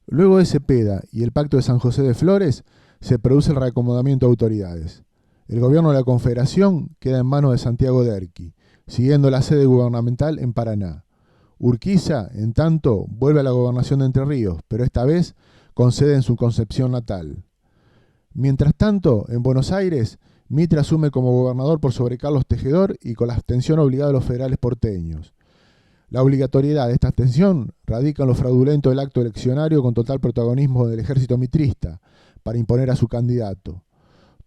Luego de Cepeda y el Pacto de San José de Flores, se produce el reacomodamiento de autoridades. El gobierno de la Confederación queda en manos de Santiago Derqui, siguiendo la sede gubernamental en Paraná. Urquiza, en tanto, vuelve a la gobernación de Entre Ríos, pero esta vez con sede en su Concepción natal. Mientras tanto, en Buenos Aires, Mitre asume como gobernador por sobre Carlos Tejedor y con la abstención obligada de los federales porteños. La obligatoriedad de esta abstención radica en lo fraudulento del acto eleccionario con total protagonismo del ejército mitrista para imponer a su candidato.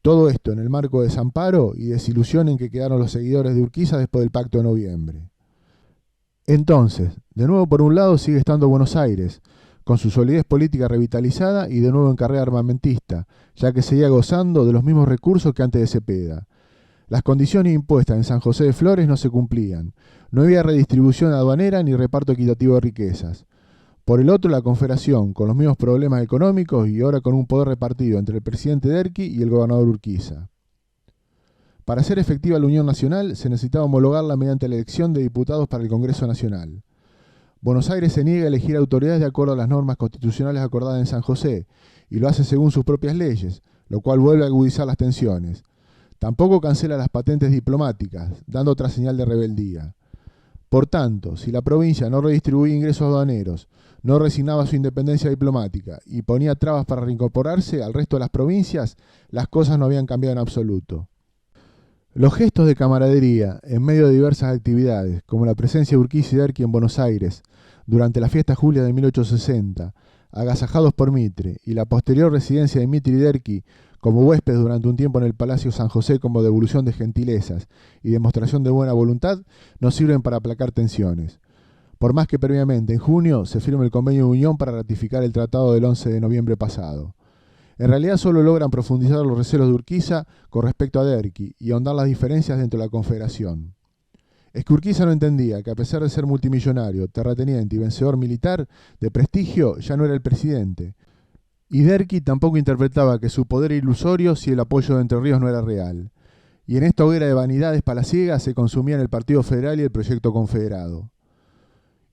Todo esto en el marco de desamparo y desilusión en que quedaron los seguidores de Urquiza después del pacto de noviembre. Entonces, de nuevo por un lado sigue estando Buenos Aires, con su solidez política revitalizada y de nuevo en carrera armamentista, ya que seguía gozando de los mismos recursos que antes de Cepeda. Las condiciones impuestas en San José de Flores no se cumplían. No había redistribución aduanera ni reparto equitativo de riquezas. Por el otro, la Confederación, con los mismos problemas económicos y ahora con un poder repartido entre el presidente Derqui y el gobernador Urquiza. Para hacer efectiva la Unión Nacional, se necesitaba homologarla mediante la elección de diputados para el Congreso Nacional. Buenos Aires se niega a elegir autoridades de acuerdo a las normas constitucionales acordadas en San José, y lo hace según sus propias leyes, lo cual vuelve a agudizar las tensiones. Tampoco cancela las patentes diplomáticas, dando otra señal de rebeldía. Por tanto, si la provincia no redistribuía ingresos aduaneros, no resignaba su independencia diplomática y ponía trabas para reincorporarse al resto de las provincias, las cosas no habían cambiado en absoluto. Los gestos de camaradería en medio de diversas actividades, como la presencia de Urquiza y Derqui en Buenos Aires durante la fiesta Julia de 1860, agasajados por Mitre, y la posterior residencia de Mitre y Derqui como huéspedes durante un tiempo en el Palacio San José como devolución de gentilezas y demostración de buena voluntad, no sirven para aplacar tensiones. Por más que previamente, en junio, se firme el convenio de unión para ratificar el tratado del 11 de noviembre pasado. En realidad solo logran profundizar los recelos de Urquiza con respecto a Derqui y ahondar las diferencias dentro de la Confederación. Es que Urquiza no entendía que a pesar de ser multimillonario, terrateniente y vencedor militar de prestigio, ya no era el presidente. Y Derqui tampoco interpretaba que su poder era ilusorio si el apoyo de Entre Ríos no era real. Y en esta hoguera de vanidades palaciegas se consumían el Partido Federal y el proyecto confederado.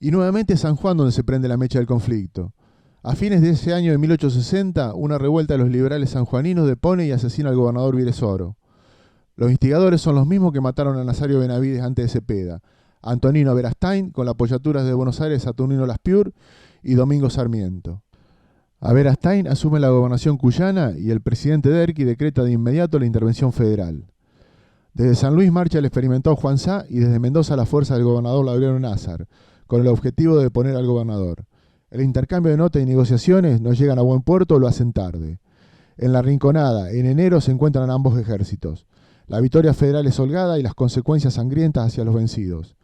Y nuevamente es San Juan donde se prende la mecha del conflicto. A fines de ese año de 1860, una revuelta de los liberales sanjuaninos depone y asesina al gobernador Virasoro. Los instigadores son los mismos que mataron a Nazario Benavides antes de Cepeda, Antonino Verastain, con las apoyaturas de Buenos Aires Saturnino Laspiur y Domingo Sarmiento. Verastain asume la gobernación cuyana y el presidente Derqui decreta de inmediato la intervención federal. Desde San Luis marcha el experimentado Juan Sá y desde Mendoza la fuerza del gobernador Laureano Nazar, con el objetivo de deponer al gobernador. El intercambio de notas y negociaciones no llegan a buen puerto o lo hacen tarde. En la Rinconada, en enero, se encuentran ambos ejércitos. La victoria federal es holgada y las consecuencias sangrientas hacia los vencidos.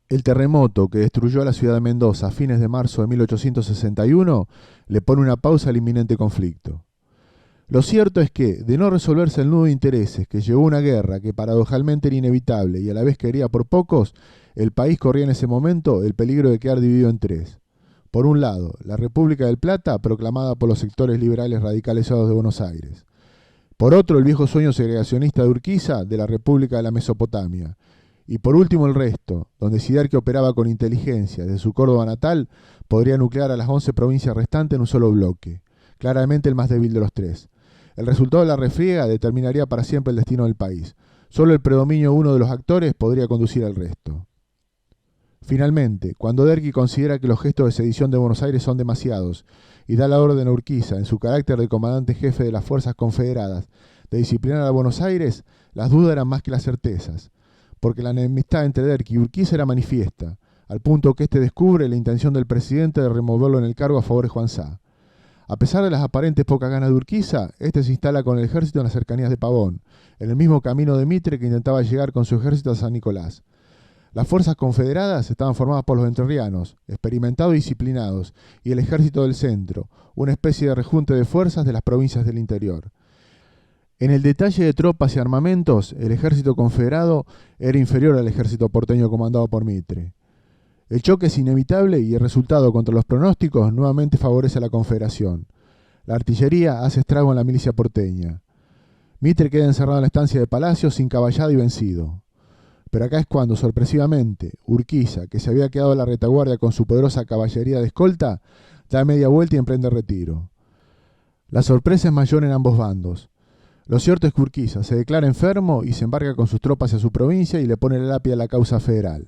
El terremoto que destruyó a la ciudad de Mendoza a fines de marzo de 1861 le pone una pausa al inminente conflicto. Lo cierto es que, de no resolverse el nudo de intereses que llevó a una guerra que paradojalmente era inevitable y a la vez quería por pocos, el país corría en ese momento el peligro de quedar dividido en tres. Por un lado, la República del Plata, proclamada por los sectores liberales radicalizados de Buenos Aires. Por otro, el viejo sueño segregacionista de Urquiza de la República de la Mesopotamia. Y por último el resto, donde si Derqui operaba con inteligencia desde su Córdoba natal, podría nuclear a las 11 provincias restantes en un solo bloque, claramente el más débil de los tres. El resultado de la refriega determinaría para siempre el destino del país. Solo el predominio de uno de los actores podría conducir al resto. Finalmente, cuando Derqui considera que los gestos de sedición de Buenos Aires son demasiados y da la orden a Urquiza, en su carácter de comandante jefe de las fuerzas confederadas, de disciplinar a Buenos Aires, las dudas eran más que las certezas, porque la enemistad entre Derqui y Urquiza era manifiesta, al punto que éste descubre la intención del presidente de removerlo en el cargo a favor de Juan Sá. A pesar de las aparentes pocas ganas de Urquiza, este se instala con el ejército en las cercanías de Pavón, en el mismo camino de Mitre que intentaba llegar con su ejército a San Nicolás. Las fuerzas confederadas estaban formadas por los entrerrianos, experimentados y disciplinados, y el ejército del centro, una especie de rejunte de fuerzas de las provincias del interior. En el detalle de tropas y armamentos, el ejército confederado era inferior al ejército porteño comandado por Mitre. El choque es inevitable y el resultado contra los pronósticos nuevamente favorece a la Confederación. La artillería hace estrago en la milicia porteña. Mitre queda encerrado en la estancia de Palacio sin caballada y vencido. Pero acá es cuando, sorpresivamente, Urquiza, que se había quedado a la retaguardia con su poderosa caballería de escolta, da media vuelta y emprende retiro. La sorpresa es mayor en ambos bandos. Lo cierto es que Urquiza se declara enfermo y se embarca con sus tropas a su provincia y le pone la lápida a la causa federal.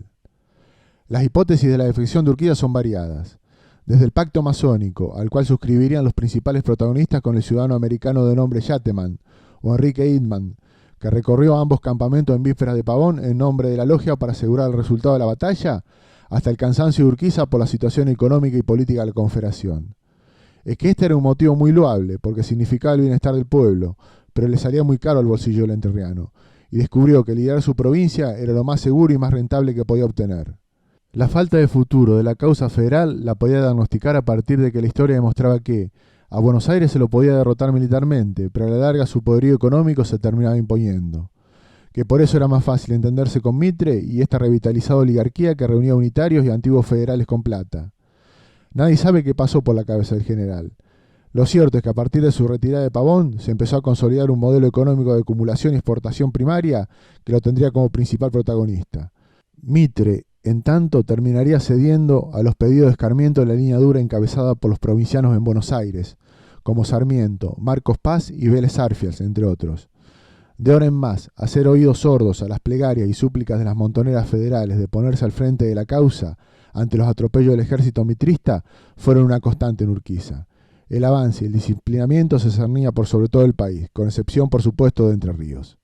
Las hipótesis de la defección de Urquiza son variadas. Desde el pacto masónico, al cual suscribirían los principales protagonistas con el ciudadano americano de nombre Yateman, o Enrique Idman, que recorrió ambos campamentos en vísperas de Pavón en nombre de la logia para asegurar el resultado de la batalla, hasta el cansancio de Urquiza por la situación económica y política de la Confederación. Es que este era un motivo muy loable, porque significaba el bienestar del pueblo, pero le salía muy caro al bolsillo del entrerriano, y descubrió que liderar su provincia era lo más seguro y más rentable que podía obtener. La falta de futuro de la causa federal la podía diagnosticar a partir de que la historia demostraba que a Buenos Aires se lo podía derrotar militarmente, pero a la larga su poderío económico se terminaba imponiendo. Que por eso era más fácil entenderse con Mitre y esta revitalizada oligarquía que reunía unitarios y antiguos federales con plata. Nadie sabe qué pasó por la cabeza del general. Lo cierto es que a partir de su retirada de Pavón se empezó a consolidar un modelo económico de acumulación y exportación primaria que lo tendría como principal protagonista. Mitre, en tanto, terminaría cediendo a los pedidos de escarmiento de la línea dura encabezada por los provincianos en Buenos Aires, como Sarmiento, Marcos Paz y Vélez Arfiels, entre otros. De ahora en más, hacer oídos sordos a las plegarias y súplicas de las montoneras federales de ponerse al frente de la causa ante los atropellos del ejército mitrista fueron una constante en Urquiza. El avance y el disciplinamiento se cernía por sobre todo el país, con excepción, por supuesto, de Entre Ríos.